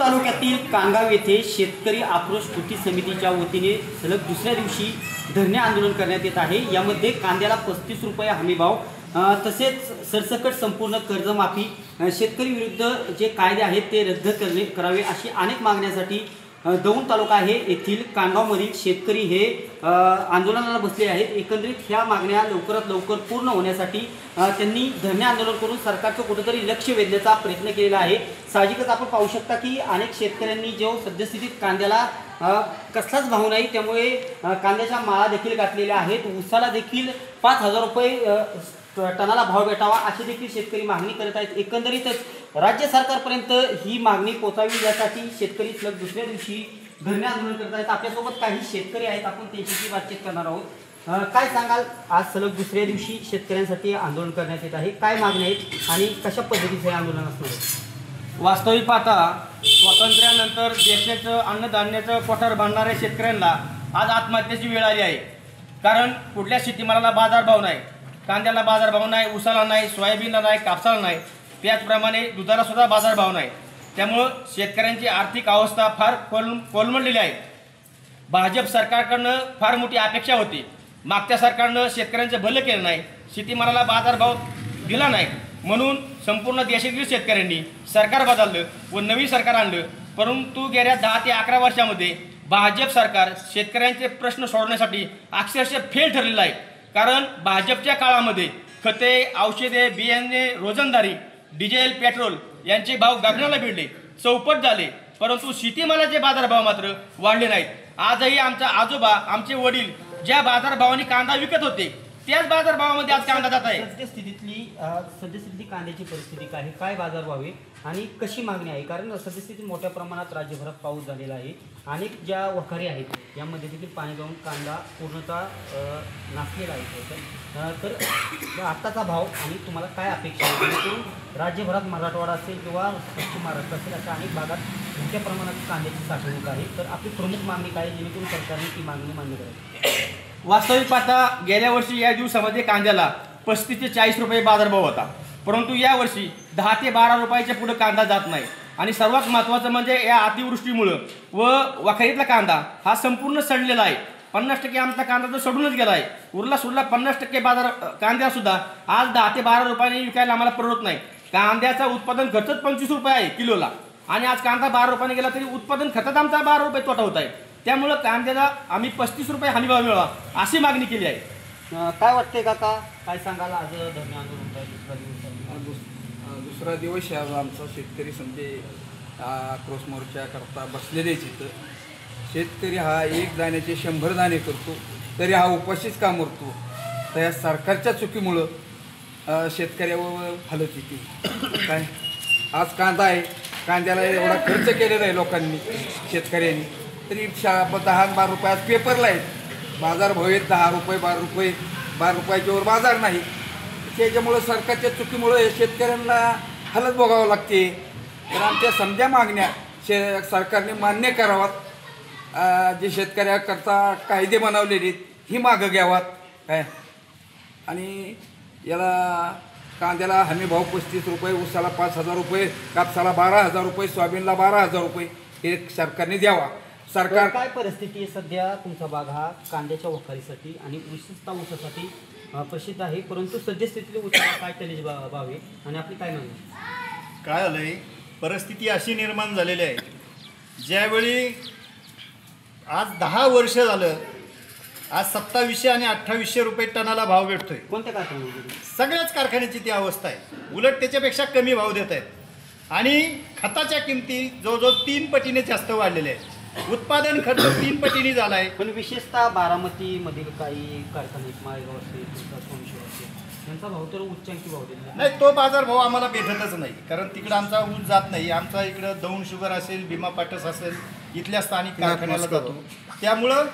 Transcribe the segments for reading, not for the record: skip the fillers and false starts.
तालुक्यातील कानगाव येथे शेतकरी आक्रोश कृती समितीच्या वतीने सलग दुसऱ्या दिवशी धरणे आंदोलन करण्यात येत आहे। यामध्ये कांद्याला 35 रुपये हमीभाव तसेच सरसकट संपूर्ण कर्जमाफी, शेतकरी विरुद्ध जे कायदे आहेत ते रद्द करावे अशी अनेक मागण्यांसाठी दौंड तालुका आहे येथील कानगावमधील शेतकरी हे आंदोलनाला बसले आहेत। एकंदरीत ह्या मागण्या लवकरात लवकर पूर्ण होण्यासाठी त्यांनी धरणे आंदोलन करून सरकारचं कुठेतरी लक्ष वेधण्याचा प्रयत्न केलेला आहे। साहजिकच आपण पाहू शकता की अनेक शेतकऱ्यांनी जो सद्यस्थितीत कांद्याला कसलाच भाव नाही, त्यामुळे कांद्याच्या माळा देखील घातलेल्या आहेत। ऊसाला देखील 5000 रुपये टनाला भाव भेटावा अशी देखील शेतकरी मागणी करत आहेत। एकंदरीतच राज्य सरकारपर्यंत ही मागणी पोहोचावी यासाठी शेतकरी सलग दुसऱ्या दिवशी धरणे आंदोलन करत आहेत। आपल्यासोबत काही शेतकरी आहेत, आपण त्यांच्याशी बातचीत करणार आहोत। काय सांगाल, आज सलग दुसऱ्या दिवशी शेतकऱ्यांसाठी आंदोलन करण्यात येत आहे, काय मागणी आहेत आणि कशा पद्धतीचे आंदोलन असणार आहे? वास्तविक पाहता स्वातंत्र्यानंतर देशाचं अन्नधान्याचं कोठार बांधणाऱ्या शेतकऱ्यांना आज आत्महत्येची वेळ आली आहे। कारण कुठल्या शेतीमालाला बाजारभाव नाही, कांद्याला बाजारभाव नाही, ऊसाला नाही, सोयाबीनला नाही, कापसाला नाही, त्याचप्रमाणे दुधाला सुद्धा बाजारभाव नाही। त्यामुळं शेतकऱ्यांची आर्थिक अवस्था फार कोलमडलेली आहे। भाजप सरकारकडनं फार मोठी अपेक्षा होती, मागच्या सरकारनं शेतकऱ्यांचं भलं केलं नाही, शेतीमालाला बाजारभाव दिला नाही, म्हणून संपूर्ण देशातील शेतकऱ्यांनी सरकार बदललं व नवीन सरकार आणलं। परंतु गेल्या 10 ते 11 वर्षामध्ये भाजप सरकार शेतकऱ्यांचे प्रश्न सोडवण्यासाठी अक्षरशः फेल ठरलेलं आहे। कारण भाजपच्या काळामध्ये खते, औषधे, बियाणे, रोजंदारी, डिझेल, पेट्रोल यांचे भाव गगनाला भिडले, चौपट झाले, परंतु शेतीमालाचे बाजारभाव मात्र वाढले नाहीत। आजही आमचा आजोबा, आमचे वडील ज्या बाजारभावाने कांदा विकत होते त्याच बाजारभावामध्ये आज कांदा जात आहे। सद्यस्थिती कांद्याची परिस्थिती काय बाजारभाव आहे आणि कशी मागणी आहे? कारण सद्यस्थिती मोठ्या प्रमाणात राज्यभरात पाऊस झालेला आहे, अनेक ज्या वखारी आहेत यामध्ये देखील पाणी जाऊन कांदा पूर्णतः नासलेला आहे। तर आत्ताचा भाव आणि तुम्हाला काय अपेक्षा आहे? जेणेकरून राज्यभरात मराठवाडा असेल किंवा पश्चिम महाराष्ट्र असेल अशा अनेक भागात मोठ्या प्रमाणात कांद्याची साठवणूक आहे, तर आपली प्रमुख मागणी काय जेणेकरून सरकारने ती मागणी मान्य करावी? वास्तविक पाहता गेल्या वर्षी या दिवसामध्ये कांद्याला 35 ते 40 रुपये बाजारभाव होता, परंतु यावर्षी 10 ते 12 रुपयाच्या पुढे कांदा जात नाही। आणि सर्वात महत्त्वाचं म्हणजे या अतिवृष्टीमुळं व वखारीतला कांदा हा संपूर्ण सडलेला आहे। 50% आमचा कांदा तर सडूनच गेला आहे, उरला सुरला 50% बाजार कांद्यासुद्धा आज 10 ते 12 रुपयाने विकायला आम्हाला परवडत नाही। कांद्याचा उत्पादन खर्चच 25 रुपये आहे किलोला, आणि आज कांदा 12 रुपयाने गेला तरी उत्पादन खर्चात आमचा 12 रुपये तोटा होत आहे। त्यामुळं कांद्याला आम्ही 35 रुपये हमीभाव मिळावा अशी मागणी केली आहे। काय वाटते काका, काय सांगाल? आज धरणे आंदोलन दुसरा दिवस आज आमचा शेतकरी समजे आक्रोश मोर्चाकरता बसलेले तिथं। शेतकरी हा एक दाण्याचे 100 दाणे करतो तरी हा उपाशीच का मरतो। तर या सरकारच्या चुकीमुळं शेतकऱ्यावर हालत येते। काय आज कांदा आहे, कांद्याला एवढा खर्च केलेला आहे लोकांनी, शेतकऱ्यांनी, तरी 10-12 रुपये आज पेपरला आहेत, बाजारभाव आहेत 10 रुपये, 12 रुपयाच्या वर बाजार नाही। त्याच्यामुळं सरकारच्या चुकीमुळं शेतकऱ्यांना हालत भोगावं लागते। तर आमच्या समजा मागण्या सरकारने मान्य करावात, जे शेतकऱ्याकरता कायदे बनवलेले ही मागं घ्यावात काय। आणि याला कांद्याला हमीभाव 35 रुपये, ऊसाला 5000 रुपये, कापसाला 12000 रुपये, सोयाबीनला 12000 रुपये हे सरकारने द्यावा। सरकार काय परिस्थिती आहे सध्या? तुमचा भाग हा कांद्याच्या वखारीसाठी आणि विशेषतः ऊसासाठी प्रसिद्ध आहे, परंतु सद्यस्थितीत ऊसाला काय टनेज भाव आहे आणि आपली काय मागणी? काय झालंय, परिस्थिती अशी निर्माण झालेली आहे, ज्यावेळी आज 10 वर्ष झालं आज 2700 आणि 2800 रुपये टनाला भाव भेटतोय। कोणत्या कारखान्यामध्ये? सगळ्याच कारखान्याची ती अवस्था आहे, उलट त्याच्यापेक्षा कमी भाव देत आहेत आणि खताच्या किमती जवळजवळ 3 पटीने जास्त वाढलेल्या आहेत। उत्पादन खर्च 3 पटीने झाला आहे। पण विशेषतः बारामतीमधील काही कारखाने, माळेगाव असेल, सोमेश्वर असेल, यांचा भाव तर उच्चांकी भाव दिला नाही, तो बाजारभाव आम्हाला भेटतच नाही, कारण तिकडं आमचा ऊस जात नाही। आमचा इकडं दौंड शुगर असेल, भीमा पाटस असेल, इथल्या स्थानिक कारखान्याला जातो। त्यामुळं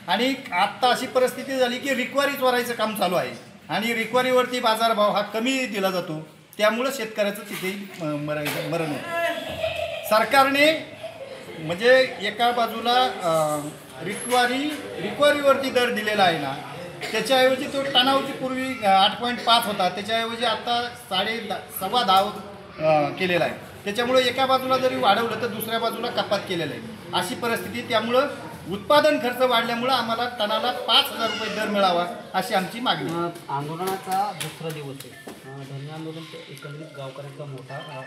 आणि आत्ता अशी परिस्थिती झाली की रिक्वारी चोरायचं काम चालू आहे आणि रिक्वारीवरती बाजारभाव हा कमी दिला जातो, त्यामुळं शेतकऱ्याचं तिथेही मरण होतं। सरकारने म्हणजे एका बाजूला रिक्वारीवरती दर दिलेला आहे ना, त्याच्याऐवजी तो टनावरती पूर्वी 8.5 होता, त्याच्याऐवजी आता 10.5 केलेला आहे। त्याच्यामुळे एका बाजूला जरी वाढवलं तर दुसऱ्या बाजूला कपात केलेलं आहे अशी परिस्थिती. त्यामुळं उत्पादन खर्च वाढल्यामुळं आम्हाला टनाला 5,000 रुपये दर मिळावा अशी आमची मागणी आहे. आंदोलनाचा दुसरा दिवस आहे. धरणे आंदोलन एकंदरीत गावकऱ्यांचा मोठा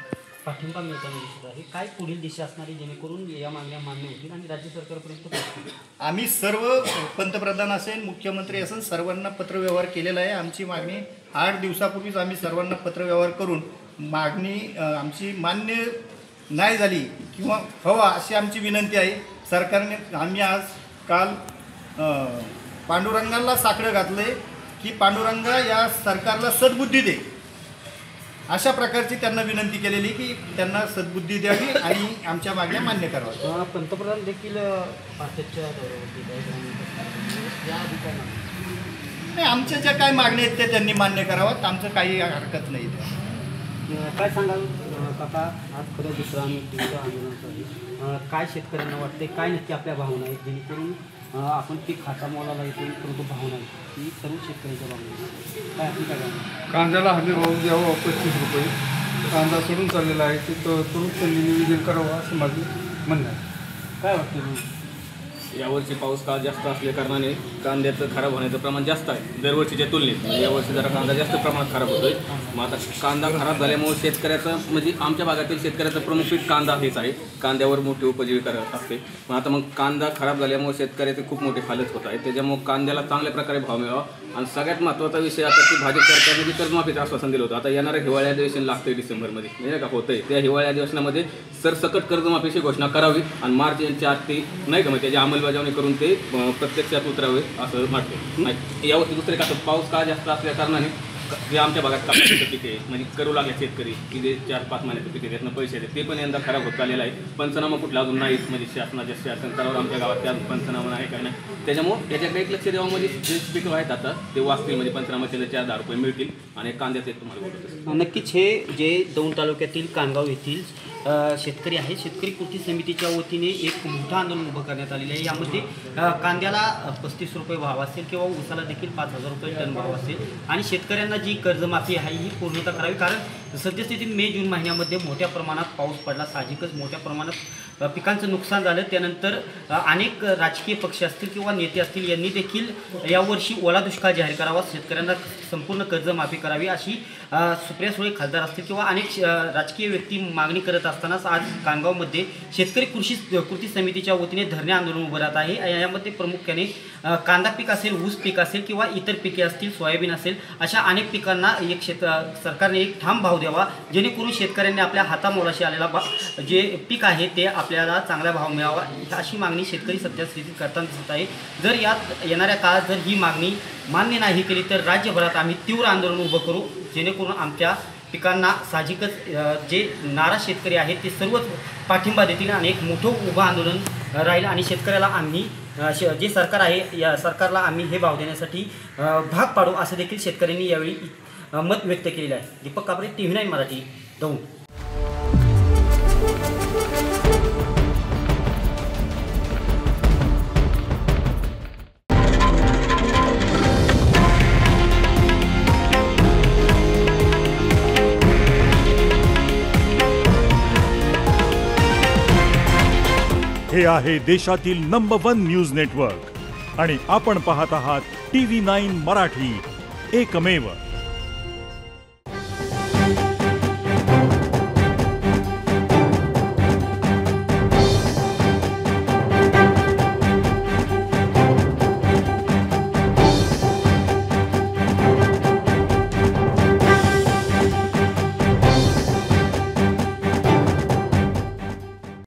पाठिंबा मिळताना दिसत आहे. काय पुढील दिशा असणारी जेणेकरून या मागण्या मान्य होतील आणि राज्य सरकारपर्यंत पोहोचतील? आम्ही सर्व पंतप्रधान असेल, मुख्यमंत्री असेल, सर्वांना पत्रव्यवहार केलेला आहे. आमची मागणी 8 दिवसापूर्वीच आम्ही सर्वांना पत्रव्यवहार करून मागणी आमची मान्य नाही झाली किंवा हवा अशी आमची विनंती आहे सरकारने. आम्ही काल पांडुरंगाला साकडं घातले की पांडुरंगा या सरकारला सद्बुद्धी दे अशा प्रकारची त्यांना विनंती केलेली की त्यांना सद्बुद्धी द्यावी आणि आमच्या मागण्या मान्य कराव्या. पंतप्रधान देखील पाठच्या नाही, आमच्या ज्या काही मागण्या आहेत त्या त्यांनी मान्य कराव्यात. आमचं काही हरकत नाही. काय सांगाल काका, आज खरं दुसरं आंदोलनाचं आहे. काय शेतकऱ्यांना वाटते, काय नक्की आपल्या भावना आहेत जेणेकरून आपण पीक हातामालाला येतो परंतु भावना आहे ही सर्व शेतकऱ्यांच्या भावना काय आपली काय भावना? कांद्याला हमी भाव द्यावा 25 रुपये. कांदा सोडून चाललेला आहे ते तुरुंग त्यांनी निवेदन करावं असं माझं म्हणणं आहे. काय वाटतं? यावर्षी पाऊस काळ जास्त असल्या कारणाने कांद्याचं खराब होण्याचं प्रमाण जास्त आहे दरवर्षीच्या तुलनेत. म्हणजे यावर्षी जरा कांदा जास्त प्रमाणात खराब होतोय. मग आता कांदा खराब झाल्यामुळे शेतकऱ्याचं म्हणजे आमच्या भागातील शेतकऱ्याचं प्रमुख पीक कांदा हेच आहे. कांद्यावर मोठी उपजीविका असते. मग आता कांदा खराब झाल्यामुळे शेतकऱ्याचे खूप मोठे हालत होत आहे. त्याच्यामुळे कांद्याला चांगल्या प्रकारे भाव मिळावा. आणि सगळ्यात महत्त्वाचा विषय आता की भाजप सरकारने जी कर्जमाफीचं आश्वासन दिलं होतं, आता येणारं हिवाळी अधिवेशन लागतंय डिसेंबरमध्ये, म्हणजे का होतंय त्या हिवाळी अधिवेशनामध्ये सरसकट कर्जमाफीची घोषणा करावी आणि मार्च यांच्या आत ते नाही का मग त्याची अंमलबजावणी करून ते प्रत्यक्षात उतरावे असं वाटतं. नाही यावर्षी दुसरे का पाऊस काळ जास्त असल्या कारणाने जे आमच्या भागात कापसाचं पीक आहे म्हणजे करू लागले शेतकरी की जे 4-5 महिन्याचं पीक आहे त्यातनं पैसे येते ते पण यंदा खराब होत आलेलं आहे. पंचनामा कुठला अजून नाहीत म्हणजे शासनाच्या शासनस्तरावर आमच्या गावात त्या पंचनामा नाही काय नाही. त्याच्यामुळे त्याच्याकडे एक लक्ष द्यावामध्ये जे पिकं आहेत आता ते वाचतील म्हणजे पंचनामा केले 4,000 रुपये मिळतील आणि कांद्याचं एक तुम्हाला बोलतो. नक्कीच हे जे दौंड तालुक्यातील कानगाव येथील शेतकरी आहे शेतकरी कृती समितीच्या वतीने एक मोठं आंदोलन उभं करण्यात आलेलं आहे. यामध्ये कांद्याला 35 रुपये भाव असेल किंवा ऊसाला देखील 5,000 रुपये टन भाव असेल आणि शेतकऱ्यांना जी कर्जमाफी आहे ही पूर्णतः करावी. कारण सद्यस्थितीत मे-जून महिन्यामध्ये मोठ्या प्रमाणात पाऊस पडला, साहजिकच मोठ्या प्रमाणात पिकांचं नुकसान झालं. त्यानंतर अनेक राजकीय पक्ष असतील किंवा नेते असतील यांनी देखील यावर्षी ओला दुष्काळ जाहीर करावा, शेतकऱ्यांना संपूर्ण कर्जमाफी करावी अशी सुप्रिया सुळे खासदार असतील किंवा अनेक राजकीय व्यक्ती मागणी करत असतानाच आज कानगावमध्ये शेतकरी कृती समितीच्या वतीने धरणे आंदोलन उभं राहत आहे. यामध्ये प्रामुख्याने कांदा पीक असेल, ऊस पीक असेल किंवा इतर पिके असतील, सोयाबीन असेल, अशा अनेक पिकांना एक सरकारने एक ठाम भाव द्यावा जेणेकरून शेतकऱ्यांनी आपल्या हातामोलाशी आलेला जे पीक आहे ते आपल्याला चांगला भाव मिळावा अशी मागणी शेतकरी सध्यास्थितीत करताना दिसत आहे. जर यात येणाऱ्या काळात जर ही मागणी मान्य नाही केली तर राज्यभरात आम्ही तीव्र आंदोलन उभं करू जेणेकरून आमच्या पिकांना साहजिकच जे नाराज शेतकरी आहेत ते सर्वच पाठिंबा देतील आणि एक मोठं उभं आंदोलन राहील आणि शेतकऱ्याला आम्ही जे सरकार आहे या सरकारला आम्ही हे भाव देण्यासाठी भाग पाडू असं देखील शेतकऱ्यांनी यावेळी मत व्यक्त केलेलं आहे. दीपक कापरे, TV9 मराठी, दौंड. हे आहे देशातील नंबर 1 न्यूज नेटवर्क आणि आपण पाहत आहात TV9 मराठी, एकमेव.